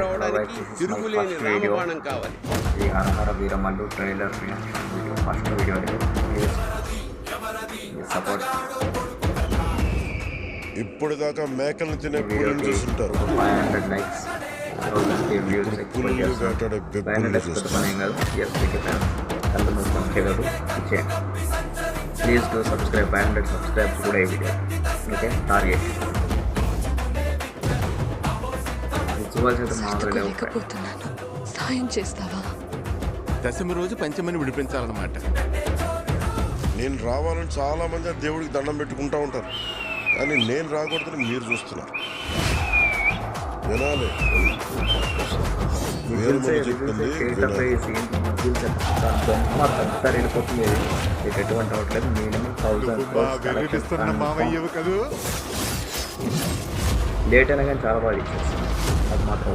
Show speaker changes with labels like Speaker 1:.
Speaker 1: రావడానికి తిరుగులేని రామబాణం కావాలి.
Speaker 2: ఈ Harihara Veeramallu trailer reaction video first video support.
Speaker 3: ఇప్పుడు దాకా మేకలను తినే పులిని చూస్తుంటారు.
Speaker 2: 500 లైక్స్, 1000 వ్యూస్
Speaker 3: పులి వేటాడే బెబ్బుల్ని చూస్తారు.
Speaker 2: Please do subscribe. 500 సబ్స్క్రైబ్స్ కూడా ఈ వీడియో. ఓకే, టార్గెట్
Speaker 4: లేకపోతున్నాను, సాయం చేస్తావా?
Speaker 5: దశమి రోజు పంచమని విడిపించాలన్నమాట.
Speaker 3: నేను రావాలని చాలా మంది ఆ దేవుడికి దండం పెట్టుకుంటా ఉంటారు, కానీ నేను రాకూడదని మీరు చూస్తున్నారు. వినాలి, చెప్పింది వినాలి.
Speaker 2: ఎటువంటి అవట్లేదు. మినిమం 1000
Speaker 5: మామయ్యవు కదా.
Speaker 2: లేట్ అయినా కానీ చాలా బాగా ఇచ్చేస్తాను. అది మాత్రం